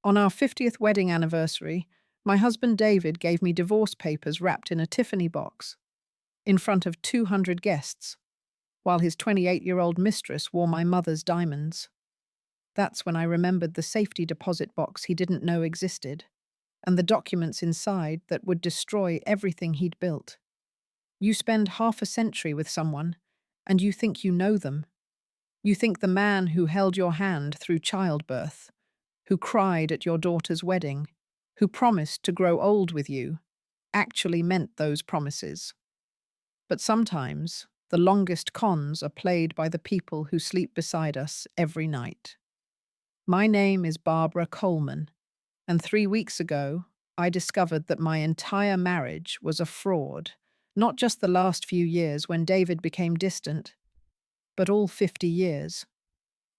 On our 50th wedding anniversary, my husband David gave me divorce papers wrapped in a Tiffany box, in front of 200 guests, while his 28-year-old mistress wore my mother's diamonds. That's when I remembered the safety deposit box he didn't know existed, and the documents inside that would destroy everything he'd built. You spend half a century with someone, and you think you know them. You think the man who held your hand through childbirth, who cried at your daughter's wedding, who promised to grow old with you, actually meant those promises. But sometimes, the longest cons are played by the people who sleep beside us every night. My name is Barbara Coleman, and 3 weeks ago, I discovered that my entire marriage was a fraud, not just the last few years when David became distant, but all 50 years.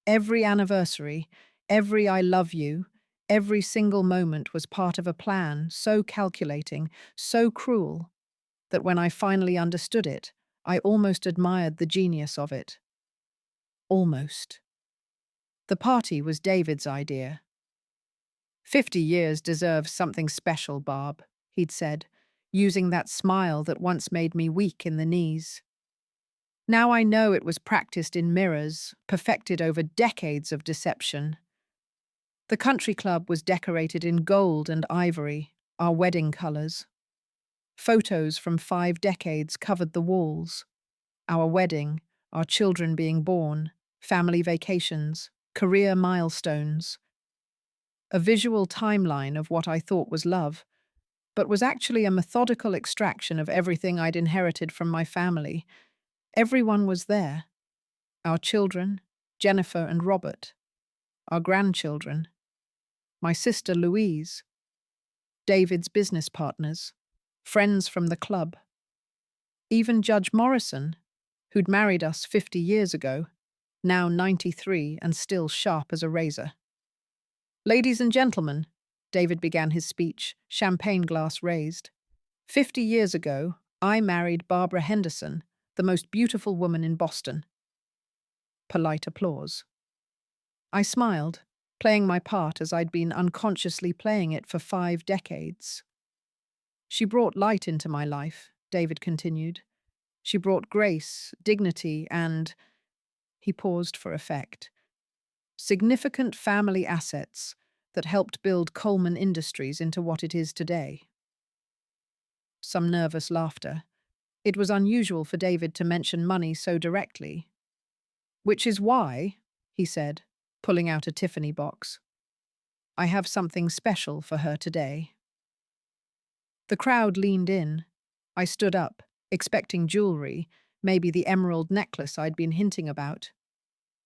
Every anniversary, every I love you, every single moment was part of a plan so calculating, so cruel, that when I finally understood it, I almost admired the genius of it. Almost. The party was David's idea. 50 years deserves something special, Barb, he'd said, using that smile that once made me weak in the knees. Now I know it was practiced in mirrors, perfected over decades of deception. The country club was decorated in gold and ivory, our wedding colours. Photos from 5 decades covered the walls. Our wedding, our children being born, family vacations, career milestones. A visual timeline of what I thought was love, but was actually a methodical extraction of everything I'd inherited from my family. Everyone was there. Our children, Jennifer and Robert. Our grandchildren. My sister Louise. David's business partners. Friends from the club. Even Judge Morrison, who'd married us 50 years ago, now 93 and still sharp as a razor. Ladies and gentlemen, David began his speech, champagne glass raised. 50 years ago, I married Barbara Henderson, the most beautiful woman in Boston. Polite applause. I smiled, playing my part as I'd been unconsciously playing it for 5 decades. She brought light into my life, David continued. She brought grace, dignity, and, he paused for effect, significant family assets that helped build Coleman Industries into what it is today. Some nervous laughter. It was unusual for David to mention money so directly. Which is why, he said, pulling out a Tiffany box, I have something special for her today. The crowd leaned in. I stood up, expecting jewelry, maybe the emerald necklace I'd been hinting about.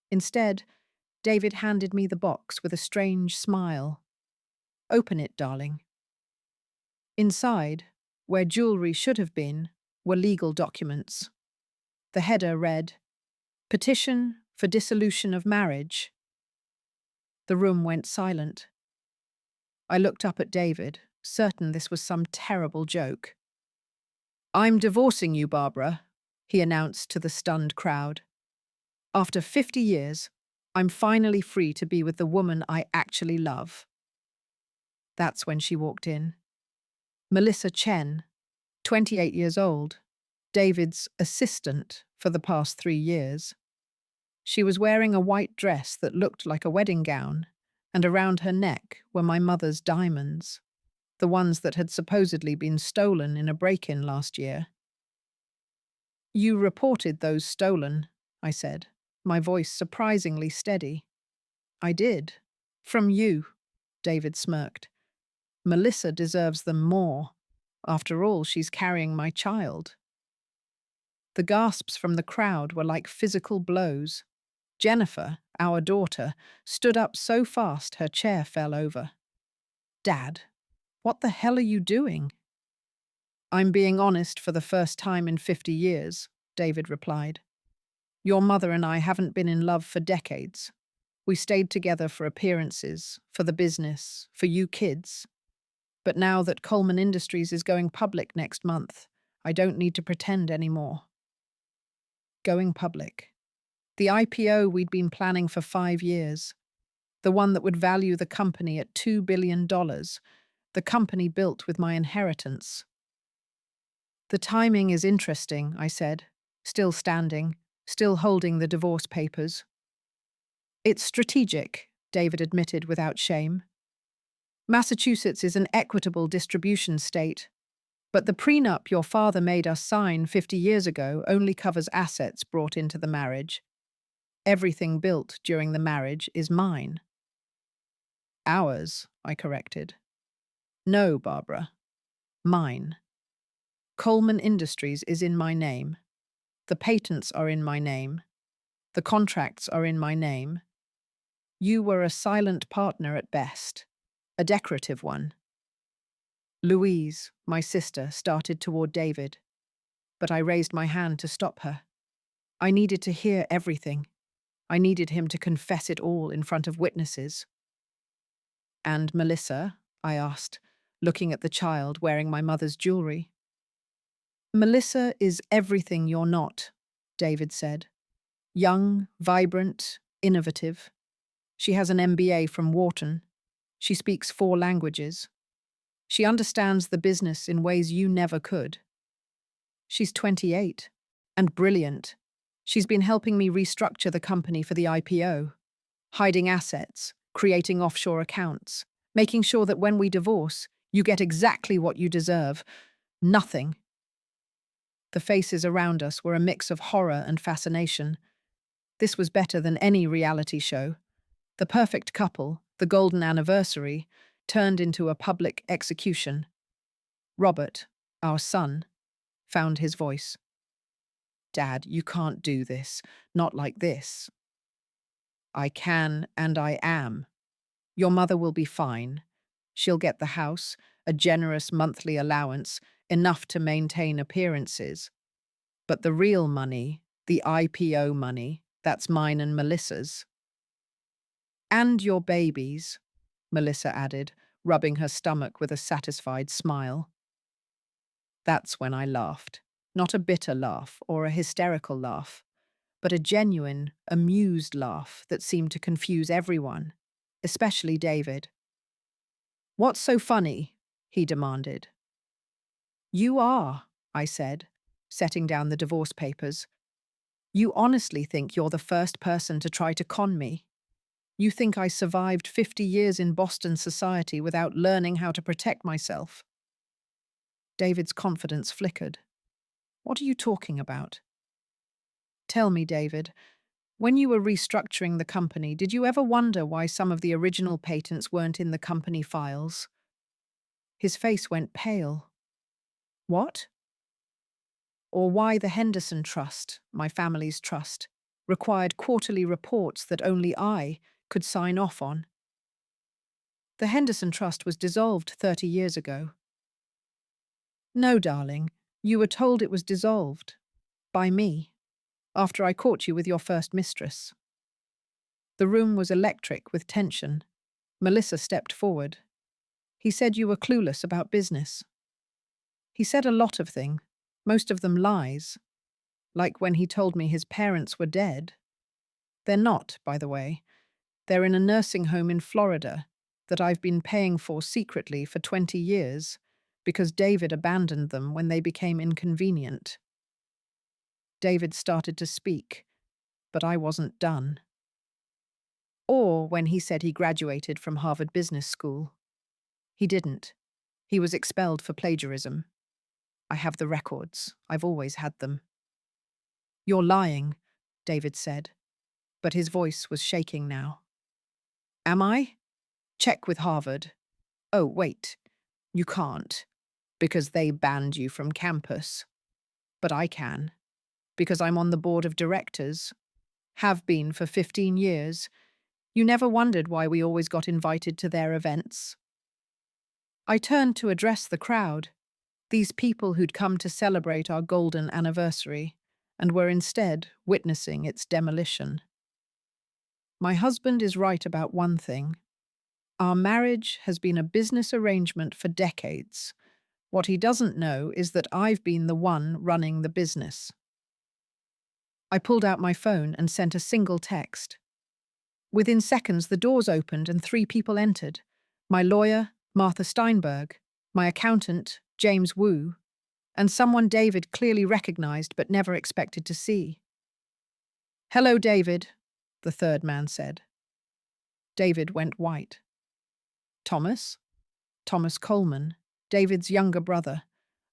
Instead, David handed me the box with a strange smile. Open it, darling. Inside, where jewelry should have been, were legal documents. The header read, Petition for Dissolution of Marriage. The room went silent. I looked up at David, certain this was some terrible joke. I'm divorcing you, Barbara, he announced to the stunned crowd. After 50 years, I'm finally free to be with the woman I actually love. That's when she walked in. Melissa Chen, 28 years old, David's assistant for the past 3 years. She was wearing a white dress that looked like a wedding gown, and around her neck were my mother's diamonds, the ones that had supposedly been stolen in a break-in last year. You reported those stolen, I said, my voice surprisingly steady. I did. From you, David smirked. Melissa deserves them more. After all, she's carrying my child. The gasps from the crowd were like physical blows. Jennifer, our daughter, stood up so fast her chair fell over. Dad, what the hell are you doing? I'm being honest for the first time in 50 years, David replied. Your mother and I haven't been in love for decades. We stayed together for appearances, for the business, for you kids. But now that Coleman Industries is going public next month, I don't need to pretend anymore. Going public. The IPO we'd been planning for 5 years. The one that would value the company at $2 billion. The company built with my inheritance. The timing is interesting, I said, still standing, still holding the divorce papers. It's strategic, David admitted without shame. Massachusetts is an equitable distribution state, but the prenup your father made us sign 50 years ago only covers assets brought into the marriage. Everything built during the marriage is mine. Ours, I corrected. No, Barbara. Mine. Coleman Industries is in my name. The patents are in my name. The contracts are in my name. You were a silent partner at best, a decorative one. Louise, my sister, started toward David, but I raised my hand to stop her. I needed to hear everything. I needed him to confess it all in front of witnesses. And Melissa? I asked, looking at the child wearing my mother's jewelry. Melissa is everything you're not, David said. Young, vibrant, innovative. She has an MBA from Wharton. She speaks 4 languages. She understands the business in ways you never could. She's 28 and brilliant. She's been helping me restructure the company for the IPO, hiding assets, creating offshore accounts, making sure that when we divorce, you get exactly what you deserve. Nothing. The faces around us were a mix of horror and fascination. This was better than any reality show. The perfect couple, the golden anniversary, turned into a public execution. Robert, our son, found his voice. Dad, you can't do this. Not like this. I can and I am. Your mother will be fine. She'll get the house, a generous monthly allowance, enough to maintain appearances. But the real money, the IPO money, that's mine and Melissa's. And your babies, Melissa added, rubbing her stomach with a satisfied smile. That's when I laughed. Not a bitter laugh or a hysterical laugh, but a genuine, amused laugh that seemed to confuse everyone, especially David. What's so funny? He demanded. You are, I said, setting down the divorce papers. You honestly think you're the first person to try to con me. You think I survived 50 years in Boston society without learning how to protect myself. David's confidence flickered. What are you talking about? Tell me, David, when you were restructuring the company, did you ever wonder why some of the original patents weren't in the company files? His face went pale. What? Or why the Henderson Trust, my family's trust, required quarterly reports that only I could sign off on. The Henderson Trust was dissolved 30 years ago. No, darling, you were told it was dissolved. By me. After I caught you with your first mistress. The room was electric with tension. Melissa stepped forward. He said you were clueless about business. He said a lot of things, most of them lies. Like when he told me his parents were dead. They're not, by the way. They're in a nursing home in Florida that I've been paying for secretly for 20 years because David abandoned them when they became inconvenient. David started to speak, but I wasn't done. Or when he said he graduated from Harvard Business School. He didn't. He was expelled for plagiarism. I have the records. I've always had them. You're lying, David said, but his voice was shaking now. Am I? Check with Harvard. Oh, wait. You can't, because they banned you from campus. But I can, because I'm on the board of directors. Have been for 15 years. You never wondered why we always got invited to their events. I turned to address the crowd, these people who'd come to celebrate our golden anniversary, and were instead witnessing its demolition. My husband is right about one thing. Our marriage has been a business arrangement for decades. What he doesn't know is that I've been the one running the business. I pulled out my phone and sent a single text. Within seconds, the doors opened and 3 people entered. My lawyer, Martha Steinberg, my accountant, James Wu, and someone David clearly recognized but never expected to see. "Hello, David," the third man said. David went white. Thomas? Thomas Coleman, David's younger brother,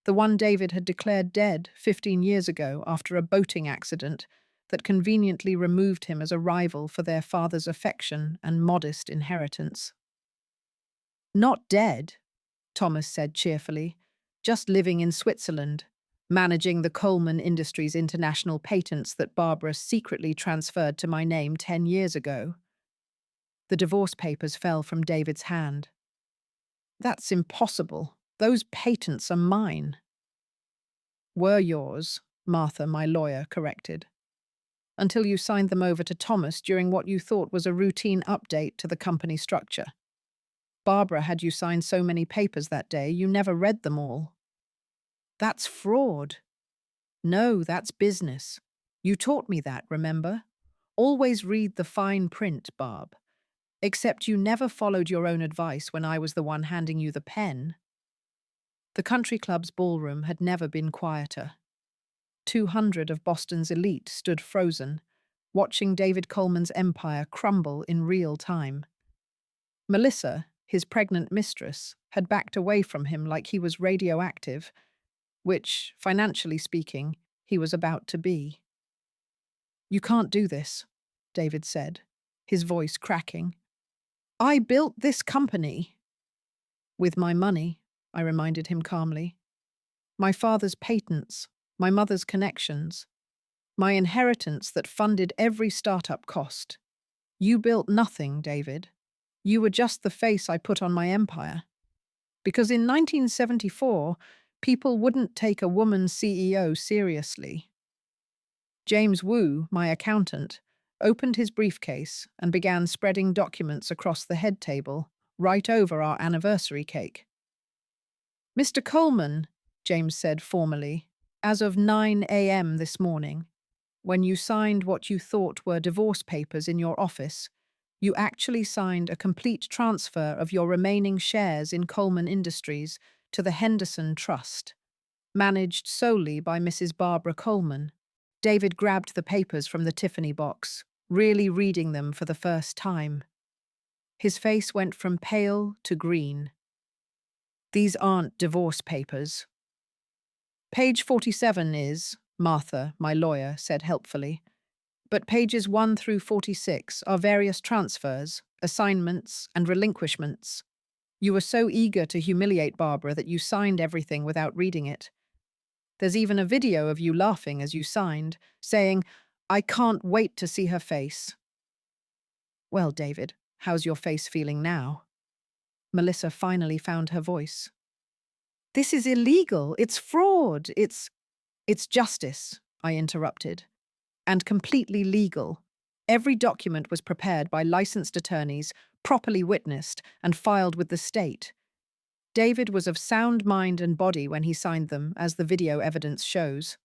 the one David had declared dead 15 years ago after a boating accident that conveniently removed him as a rival for their father's affection and modest inheritance. "Not dead," Thomas said cheerfully, "just living in Switzerland, managing the Coleman Industries international patents that Barbara secretly transferred to my name 10 years ago." The divorce papers fell from David's hand. "That's impossible. Those patents are mine." "Were yours," Martha, my lawyer, corrected, "until you signed them over to Thomas during what you thought was a routine update to the company structure. Barbara had you sign so many papers that day, you never read them all." "That's fraud." "No, that's business. You taught me that, remember? Always read the fine print, Barb. Except you never followed your own advice when I was the one handing you the pen." The country club's ballroom had never been quieter. 200 of Boston's elite stood frozen, watching David Coleman's empire crumble in real time. Melissa, his pregnant mistress, had backed away from him like he was radioactive, which, financially speaking, he was about to be. "You can't do this," David said, his voice cracking. "I built this company." "With my money," I reminded him calmly. "My father's patents, my mother's connections, my inheritance that funded every startup cost. You built nothing, David. You were just the face I put on my empire. Because in 1974, people wouldn't take a woman CEO seriously." James Wu, my accountant, opened his briefcase and began spreading documents across the head table, right over our anniversary cake. "Mr. Coleman," James said formally, "as of 9 a.m. this morning, when you signed what you thought were divorce papers in your office, you actually signed a complete transfer of your remaining shares in Coleman Industries to the Henderson Trust, managed solely by Mrs. Barbara Coleman." David grabbed the papers from the Tiffany box, really reading them for the first time. His face went from pale to green. "These aren't divorce papers." "Page 47 is," Martha, my lawyer, said helpfully. "But pages 1 through 46 are various transfers, assignments, and relinquishments. You were so eager to humiliate Barbara that you signed everything without reading it. There's even a video of you laughing as you signed, saying, 'I can't wait to see her face.' Well, David, how's your face feeling now?" Melissa finally found her voice. "This is illegal. It's fraud. It's justice," I interrupted. "And completely legal. Every document was prepared by licensed attorneys, properly witnessed, and filed with the state. David was of sound mind and body when he signed them, as the video evidence shows."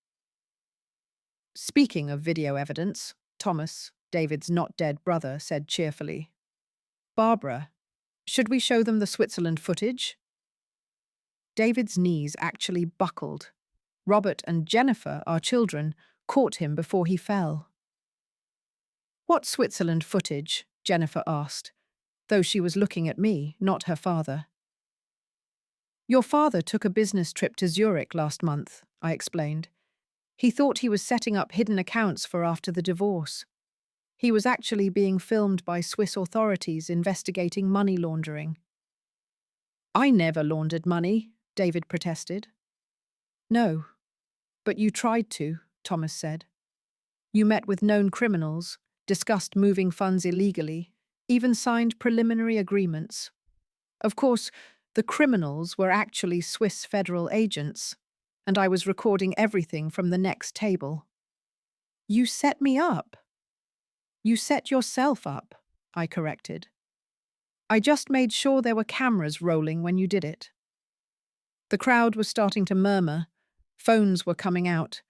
"Speaking of video evidence," Thomas, David's not-dead brother, said cheerfully, "Barbara, should we show them the Switzerland footage?" David's knees actually buckled. Robert and Jennifer, our children, caught him before he fell. "What Switzerland footage?" Jennifer asked, though she was looking at me, not her father. "Your father took a business trip to Zurich last month," I explained. "He thought he was setting up hidden accounts for after the divorce. He was actually being filmed by Swiss authorities investigating money laundering." "I never laundered money," David protested. "No, but you tried to," Thomas said. "You met with known criminals, discussed moving funds illegally, even signed preliminary agreements. Of course, the criminals were actually Swiss federal agents, and I was recording everything from the next table." "You set me up." "You set yourself up," I corrected. "I just made sure there were cameras rolling when you did it." The crowd was starting to murmur, phones were coming out,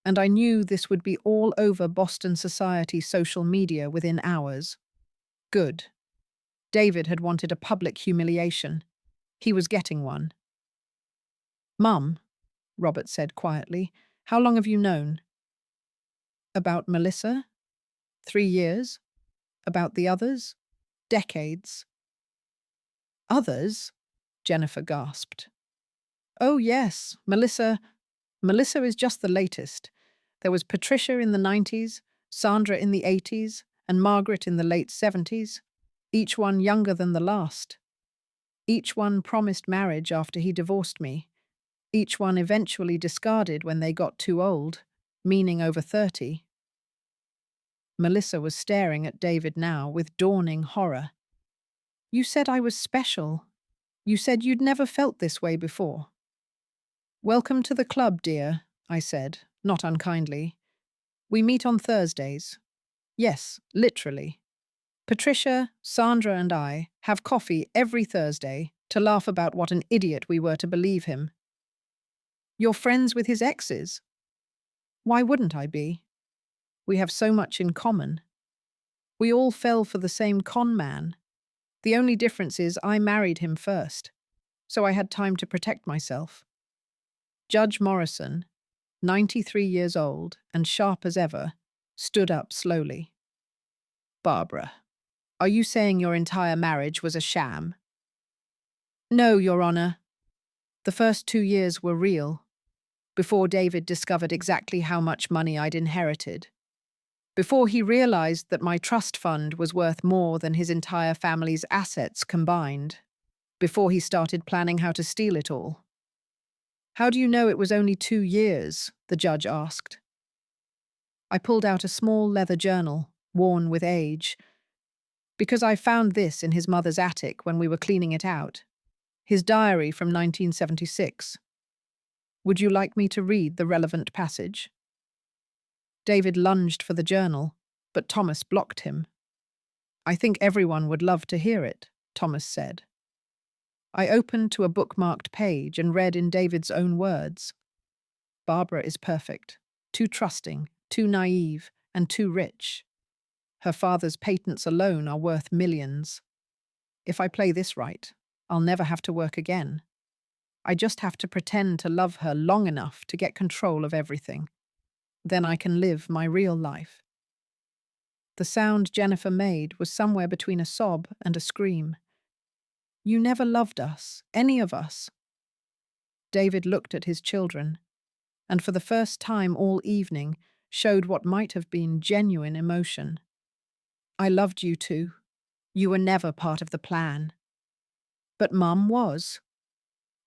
and I knew this would be all over Boston society social media within hours. Good. David had wanted a public humiliation. He was getting one. Mum, Robert said quietly, how long have you known? About Melissa? 3 years. About the others? Decades. Others? Jennifer gasped. Oh, yes, Melissa. Melissa is just the latest. There was Patricia in the 90s, Sandra in the 80s, and Margaret in the late 70s, each one younger than the last. Each one promised marriage after he divorced me. Each one eventually discarded when they got too old, meaning over 30. Melissa was staring at David now with dawning horror. You said I was special. You said you'd never felt this way before. Welcome to the club, dear, I said, not unkindly. We meet on Thursdays. Yes, literally. Patricia, Sandra, and I have coffee every Thursday to laugh about what an idiot we were to believe him. You're friends with his exes? Why wouldn't I be? We have so much in common. We all fell for the same con man. The only difference is I married him first, so I had time to protect myself. Judge Morrison, 93 years old and sharp as ever, stood up slowly. Barbara, are you saying your entire marriage was a sham? No, Your Honor. The first 2 years were real, before David discovered exactly how much money I'd inherited. Before he realized that my trust fund was worth more than his entire family's assets combined. Before he started planning how to steal it all. How do you know it was only 2 years? The judge asked. I pulled out a small leather journal, worn with age, because I found this in his mother's attic when we were cleaning it out. His diary from 1976. Would you like me to read the relevant passage? David lunged for the journal, but Thomas blocked him. I think everyone would love to hear it, Thomas said. I opened to a bookmarked page and read in David's own words. Barbara is perfect, too trusting, too naive, and too rich. Her father's patents alone are worth millions. If I play this right, I'll never have to work again. I just have to pretend to love her long enough to get control of everything. Then I can live my real life. The sound Jennifer made was somewhere between a sob and a scream. You never loved us, any of us. David looked at his children, and for the first time all evening showed what might have been genuine emotion. I loved you too. You were never part of the plan. But Mum was.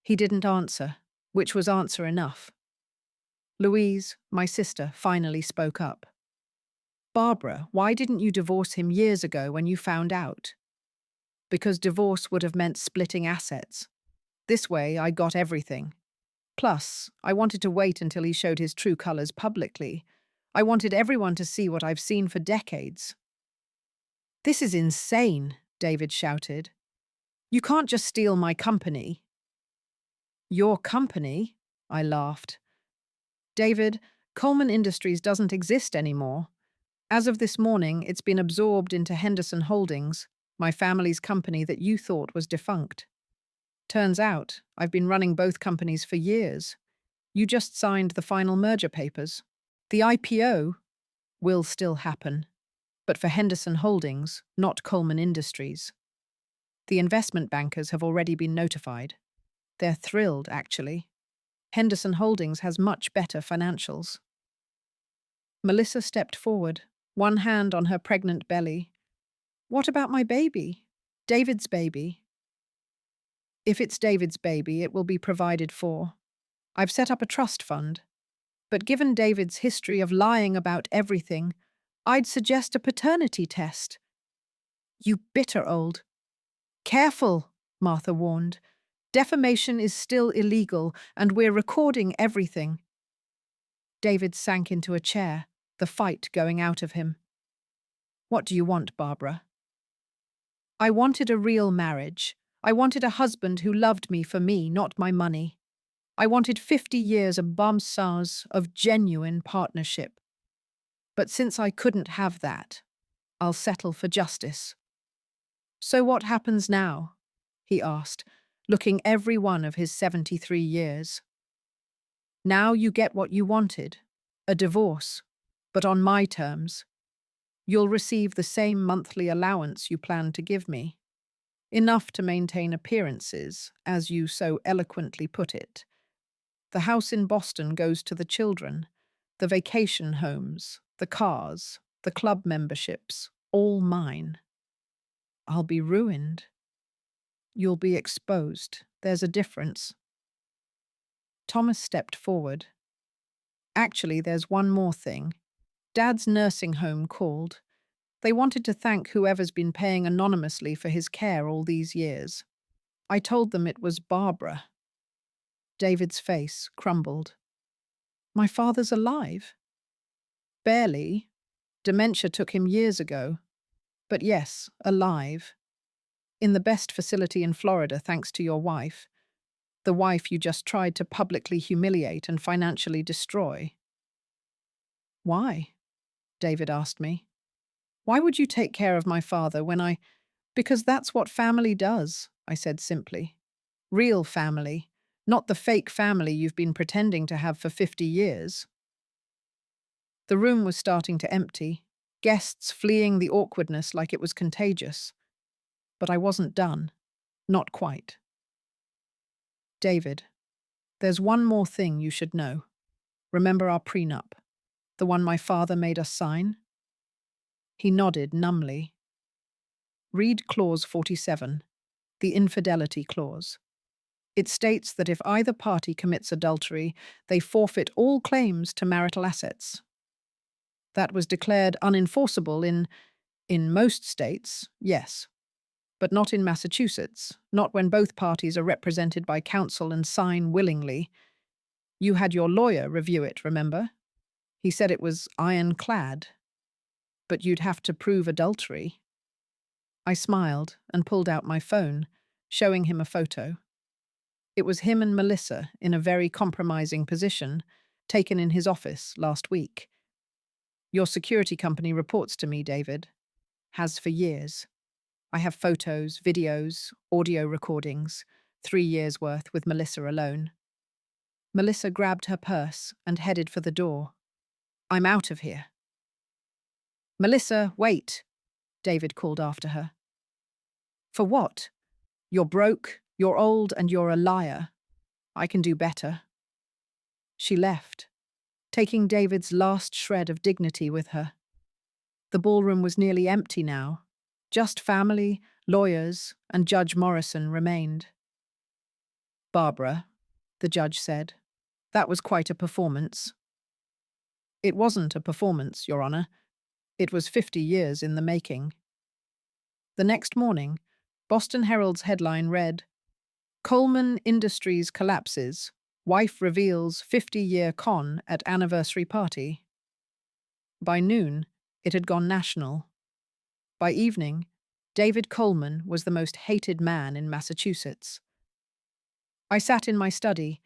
He didn't answer, which was answer enough. Louise, my sister, finally spoke up. Barbara, why didn't you divorce him years ago when you found out? Because divorce would have meant splitting assets. This way, I got everything. Plus, I wanted to wait until he showed his true colors publicly. I wanted everyone to see what I've seen for decades. This is insane, David shouted. You can't just steal my company. Your company? I laughed. David, Coleman Industries doesn't exist anymore. As of this morning, it's been absorbed into Henderson Holdings, my family's company that you thought was defunct. Turns out, I've been running both companies for years. You just signed the final merger papers. The IPO will still happen, but for Henderson Holdings, not Coleman Industries. The investment bankers have already been notified. They're thrilled, actually. Henderson Holdings has much better financials. Melissa stepped forward, one hand on her pregnant belly. What about my baby? David's baby. If it's David's baby, it will be provided for. I've set up a trust fund. But given David's history of lying about everything, I'd suggest a paternity test. You bitter old. Careful, Martha warned. Defamation is still illegal, and we're recording everything. David sank into a chair, the fight going out of him. What do you want, Barbara? I wanted a real marriage. I wanted a husband who loved me for me, not my money. I wanted 50 years of bon sens, of genuine partnership. But since I couldn't have that, I'll settle for justice. So what happens now? He asked, looking every one of his 73 years. Now you get what you wanted, a divorce, but on my terms. You'll receive the same monthly allowance you planned to give me. Enough to maintain appearances, as you so eloquently put it. The house in Boston goes to the children, the vacation homes, the cars, the club memberships, all mine. I'll be ruined. You'll be exposed. There's a difference. Thomas stepped forward. Actually, there's one more thing. Dad's nursing home called. They wanted to thank whoever's been paying anonymously for his care all these years. I told them it was Barbara. David's face crumbled. My father's alive? Barely. Dementia took him years ago. But yes, alive. In the best facility in Florida, thanks to your wife. The wife you just tried to publicly humiliate and financially destroy. Why? David asked me. Why would you take care of my father when I... Because that's what family does, I said simply. Real family, not the fake family you've been pretending to have for 50 years. The room was starting to empty, guests fleeing the awkwardness like it was contagious. But I wasn't done. Not quite. David, there's one more thing you should know. Remember our prenup? The one my father made us sign? He nodded numbly. Read Clause 47, the infidelity clause. It states that if either party commits adultery, they forfeit all claims to marital assets. That was declared unenforceable in most states, yes, but not in Massachusetts, not when both parties are represented by counsel and sign willingly. You had your lawyer review it, remember? He said it was ironclad, but you'd have to prove adultery. I smiled and pulled out my phone, showing him a photo. It was him and Melissa in a very compromising position, taken in his office last week. Your security company reports to me, David. Has for years. I have photos, videos, audio recordings, 3 years' worth with Melissa alone. Melissa grabbed her purse and headed for the door. I'm out of here. Melissa, wait, David called after her. For what? You're broke, you're old, and you're a liar. I can do better. She left, taking David's last shred of dignity with her. The ballroom was nearly empty now. Just family, lawyers, and Judge Morrison remained. Barbara, the judge said, that was quite a performance. It wasn't a performance, Your Honor. It was 50 years in the making. The next morning, Boston Herald's headline read, Coleman Industries collapses. Wife reveals 50-year con at anniversary party. By noon, it had gone national. By evening, David Coleman was the most hated man in Massachusetts. I sat in my study,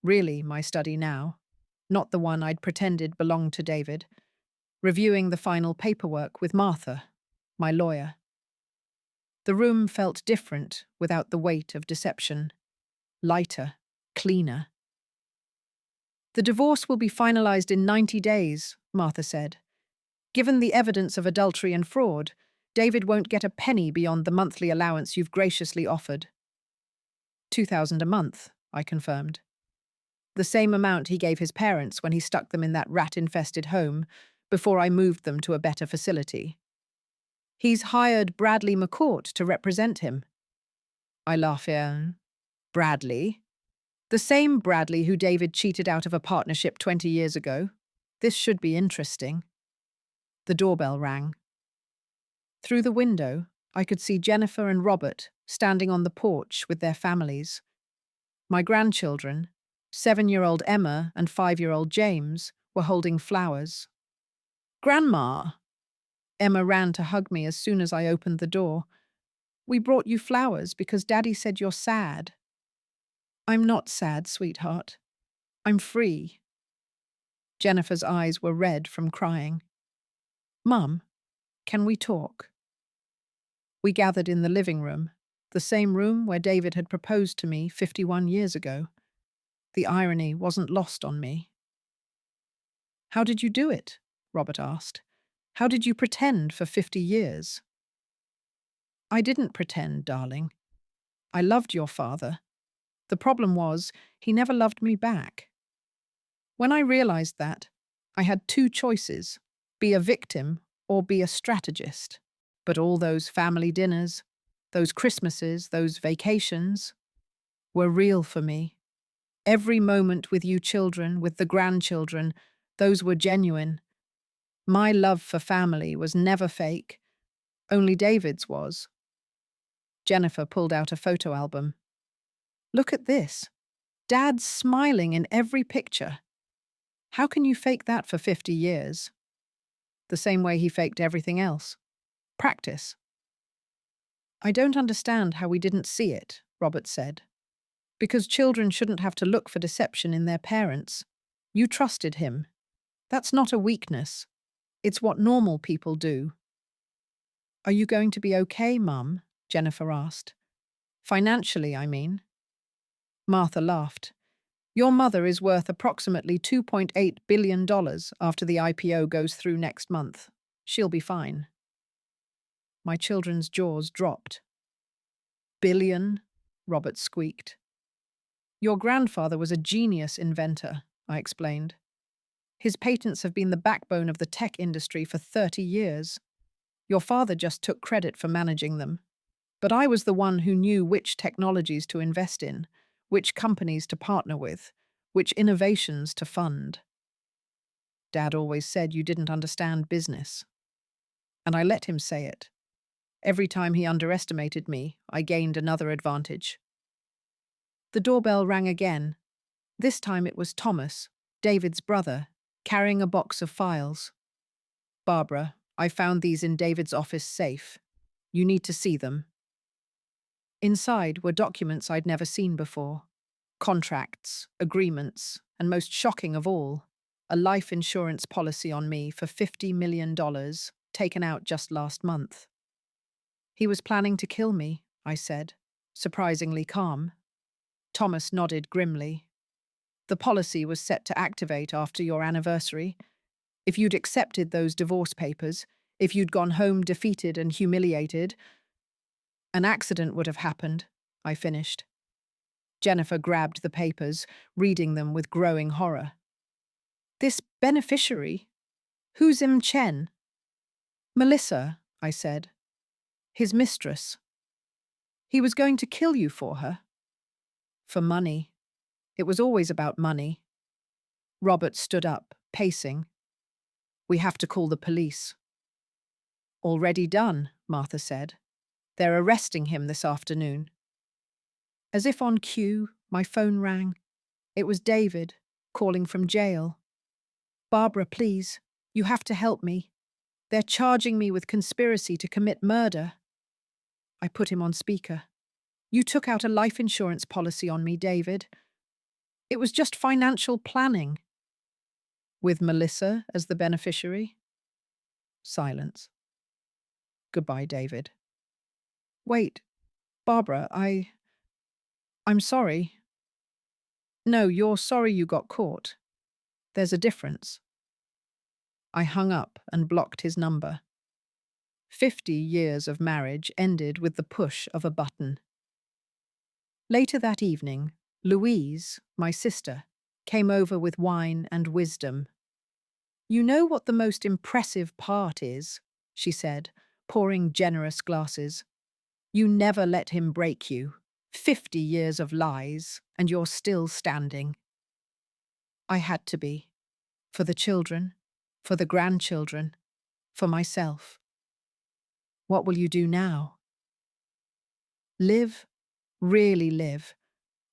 really my study now, not the one I'd pretended belonged to David, reviewing the final paperwork with Martha, my lawyer. The room felt different without the weight of deception. Lighter, cleaner. The divorce will be finalized in 90 days, Martha said. Given the evidence of adultery and fraud, David won't get a penny beyond the monthly allowance you've graciously offered. $2,000 a month, I confirmed. The same amount he gave his parents when he stuck them in that rat-infested home before I moved them to a better facility. He's hired Bradley McCourt to represent him. I laughed. Bradley? The same Bradley who David cheated out of a partnership 20 years ago. This should be interesting. The doorbell rang. Through the window, I could see Jennifer and Robert standing on the porch with their families. My grandchildren, 7-year-old Emma and 5-year-old James, were holding flowers. Grandma! Emma ran to hug me as soon as I opened the door. We brought you flowers because Daddy said you're sad. I'm not sad, sweetheart. I'm free. Jennifer's eyes were red from crying. Mum, can we talk? We gathered in the living room, the same room where David had proposed to me 51 years ago. The irony wasn't lost on me. "How did you do it?" Robert asked. "How did you pretend for 50 years?" "I didn't pretend, darling. I loved your father. The problem was, he never loved me back. When I realized that, I had two choices: be a victim or be a strategist. But all those family dinners, those Christmases, those vacations, were real for me. Every moment with you children, with the grandchildren, those were genuine. My love for family was never fake. Only David's was." Jennifer pulled out a photo album. "Look at this. Dad's smiling in every picture. How can you fake that for 50 years? The same way he faked everything else. Practice." "I don't understand how we didn't see it," Robert said. "Because children shouldn't have to look for deception in their parents. You trusted him. That's not a weakness. It's what normal people do." "Are you going to be okay, Mum?" Jennifer asked. "Financially, I mean." Martha laughed. "Your mother is worth approximately $2.8 billion after the IPO goes through next month. She'll be fine." My children's jaws dropped. "Billion?" Robert squeaked. "Your grandfather was a genius inventor," I explained. "His patents have been the backbone of the tech industry for 30 years. Your father just took credit for managing them. But I was the one who knew which technologies to invest in, which companies to partner with, which innovations to fund. Dad always said you didn't understand business. And I let him say it. Every time he underestimated me, I gained another advantage." The doorbell rang again. This time it was Thomas, David's brother, carrying a box of files. "Barbara, I found these in David's office safe. You need to see them." Inside were documents I'd never seen before. Contracts, agreements, and most shocking of all, a life insurance policy on me for $50 million, taken out just last month. "He was planning to kill me," I said, surprisingly calm. Thomas nodded grimly. "The policy was set to activate after your anniversary. If you'd accepted those divorce papers, if you'd gone home defeated and humiliated, an accident would have happened," I finished. Jennifer grabbed the papers, reading them with growing horror. "This beneficiary? Who's Im Chen?" "Melissa," I said. "His mistress. He was going to kill you for her." "For money. It was always about money." Robert stood up, pacing. "We have to call the police." "Already done," Martha said. "They're arresting him this afternoon." As if on cue, my phone rang. It was David, calling from jail. "Barbara, please, you have to help me. They're charging me with conspiracy to commit murder." I put him on speaker. "You took out a life insurance policy on me, David. It was just financial planning." "With Melissa as the beneficiary?" Silence. "Goodbye, David." "Wait, Barbara, I'm sorry." "No, you're sorry you got caught. There's a difference." I hung up and blocked his number. 50 years of marriage ended with the push of a button. Later that evening, Louise, my sister, came over with wine and wisdom. "You know what the most impressive part is," she said, pouring generous glasses. "You never let him break you. 50 years of lies, and you're still standing." I had to be. For the children, for the grandchildren, for myself. "What will you do now?" "Live, really live.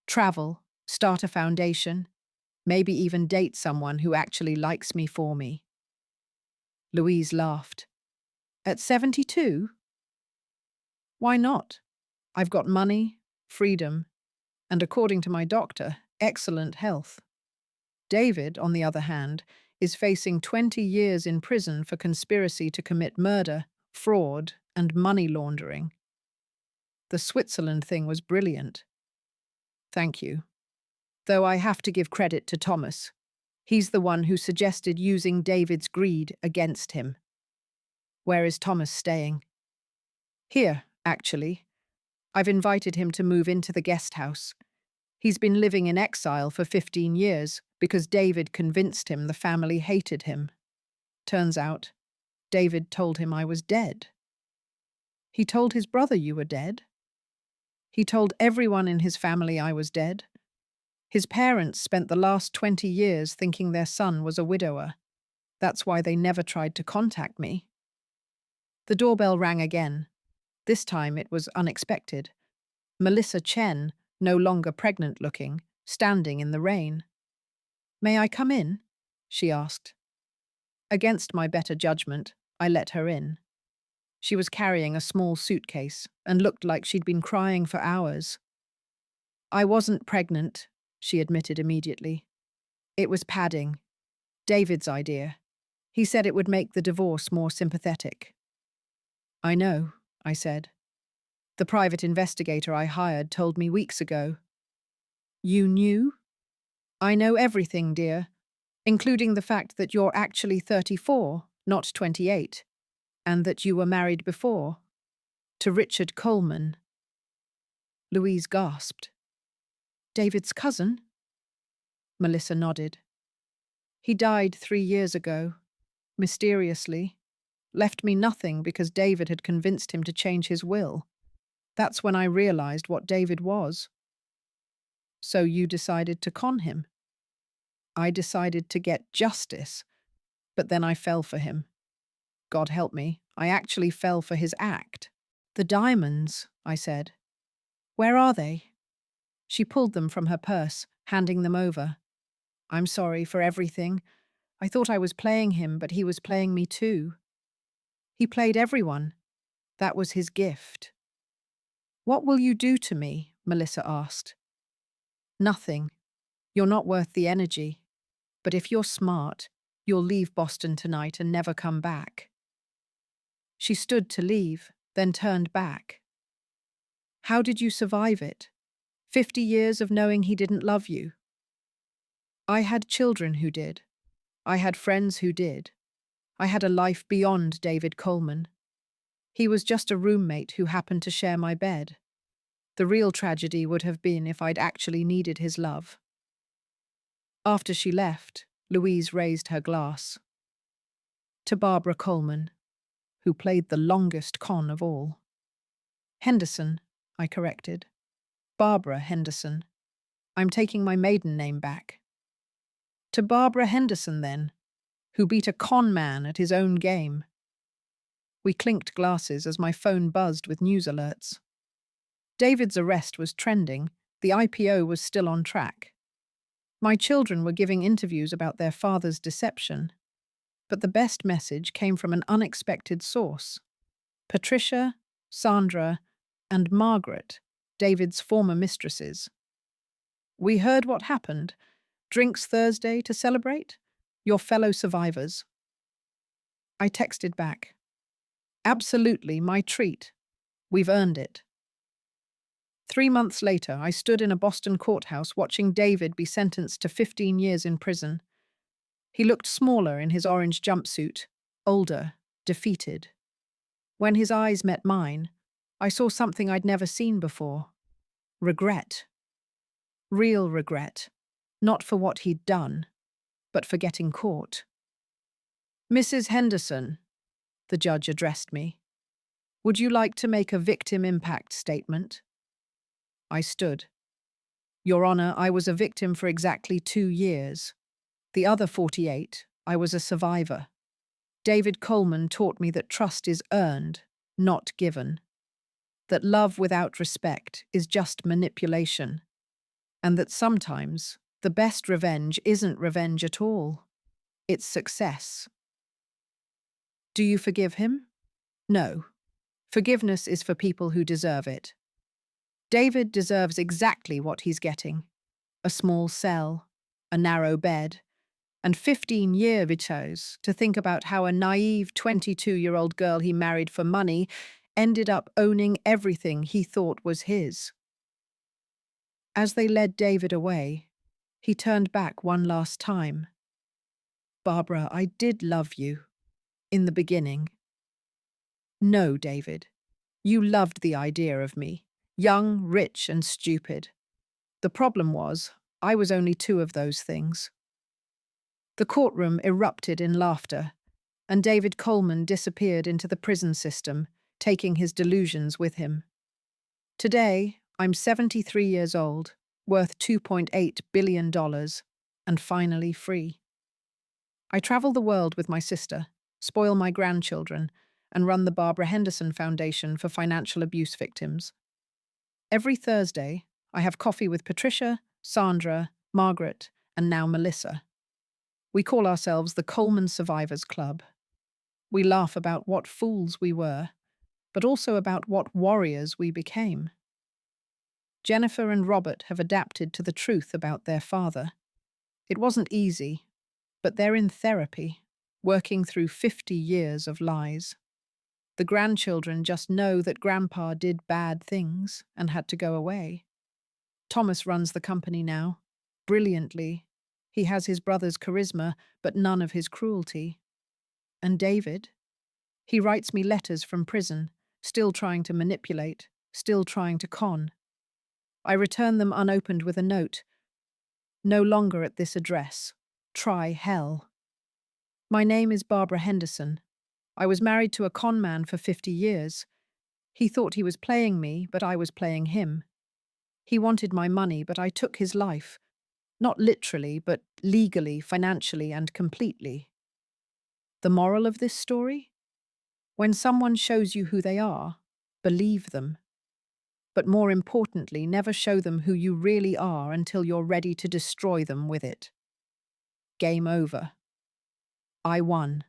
Travel, start a foundation, maybe even date someone who actually likes me for me." Louise laughed. "At 72? Why not? I've got money, freedom, and according to my doctor, excellent health. David, on the other hand, is facing 20 years in prison for conspiracy to commit murder, fraud, and money laundering. The Switzerland thing was brilliant. Thank you. Though I have to give credit to Thomas. He's the one who suggested using David's greed against him. Where is Thomas staying? Here, actually. I've invited him to move into the guest house. He's been living in exile for 15 years because David convinced him the family hated him. Turns out, David told him I was dead. He told his brother you were dead. He told everyone in his family I was dead. His parents spent the last 20 years thinking their son was a widower. That's why they never tried to contact me. The doorbell rang again. This time it was unexpected. Melissa Chen, no longer pregnant-looking, standing in the rain. "May I come in?" she asked. Against my better judgment, I let her in. She was carrying a small suitcase and looked like she'd been crying for hours. "I wasn't pregnant," she admitted immediately. "It was padding. David's idea. He said it would make the divorce more sympathetic." "I know," I said. "The private investigator I hired told me weeks ago." "You knew?" "I know everything, dear, including the fact that you're actually 34, not 28, and that you were married before. To Richard Coleman." Louise gasped. "David's cousin?" Melissa nodded. "He died 3 years ago, mysteriously. Left me nothing because David had convinced him to change his will. That's when I realized what David was." "So you decided to con him?" "I decided to get justice, but then I fell for him. God help me, I actually fell for his act." "The diamonds," I said. "Where are they?" She pulled them from her purse, handing them over. "I'm sorry for everything. I thought I was playing him, but he was playing me too. He played everyone. That was his gift." "What will you do to me?" Melissa asked. "Nothing. You're not worth the energy. But if you're smart, you'll leave Boston tonight and never come back." She stood to leave, then turned back. "How did you survive it? 50 years of knowing he didn't love you?" "I had children who did. I had friends who did. I had a life beyond David Coleman. He was just a roommate who happened to share my bed. The real tragedy would have been if I'd actually needed his love." After she left, Louise raised her glass. "To Barbara Coleman, who played the longest con of all." "Henderson," I corrected. "Barbara Henderson. I'm taking my maiden name back." "To Barbara Henderson, then, who beat a con man at his own game." We clinked glasses as my phone buzzed with news alerts. David's arrest was trending. The IPO was still on track. My children were giving interviews about their father's deception. But the best message came from an unexpected source. Patricia, Sandra, and Margaret, David's former mistresses. "We heard what happened. Drinks Thursday to celebrate? Your fellow survivors." I texted back. "Absolutely, my treat. We've earned it." 3 months later, I stood in a Boston courthouse watching David be sentenced to 15 years in prison. He looked smaller in his orange jumpsuit, older, defeated. When his eyes met mine, I saw something I'd never seen before. Regret. Real regret. Not for what he'd done, but for getting caught. "Mrs. Henderson," the judge addressed me, "would you like to make a victim impact statement?" I stood. "Your Honor, I was a victim for exactly 2 years. The other 48, I was a survivor. David Coleman taught me that trust is earned, not given. That love without respect is just manipulation. And that sometimes the best revenge isn't revenge at all. It's success." "Do you forgive him?" "No. Forgiveness is for people who deserve it. David deserves exactly what he's getting. A small cell, a narrow bed, and 15-year vetoes to think about how a naive 22-year-old girl he married for money ended up owning everything he thought was his. As they led David away, he turned back one last time. Barbara, I did love you. In the beginning. No, David. You loved the idea of me. Young, rich, and stupid. The problem was, I was only two of those things. The courtroom erupted in laughter, and David Coleman disappeared into the prison system, taking his delusions with him. Today, I'm 73 years old, worth $2.8 billion, and finally free. I travel the world with my sister, spoil my grandchildren, and run the Barbara Henderson Foundation for financial abuse victims. Every Thursday, I have coffee with Patricia, Sandra, Margaret, and now Melissa. We call ourselves the Coleman Survivors Club. We laugh about what fools we were, but also about what warriors we became. Jennifer and Robert have adapted to the truth about their father. It wasn't easy, but they're in therapy, working through 50 years of lies. The grandchildren just know that Grandpa did bad things and had to go away. Thomas runs the company now, brilliantly. He has his brother's charisma, but none of his cruelty. And David? He writes me letters from prison, still trying to manipulate, still trying to con. I return them unopened with a note. No longer at this address. Try hell. My name is Barbara Henderson. I was married to a con man for 50 years. He thought he was playing me, but I was playing him. He wanted my money, but I took his life. Not literally, but legally, financially, and completely. The moral of this story? When someone shows you who they are, believe them. But more importantly, never show them who you really are until you're ready to destroy them with it. Game over. I won.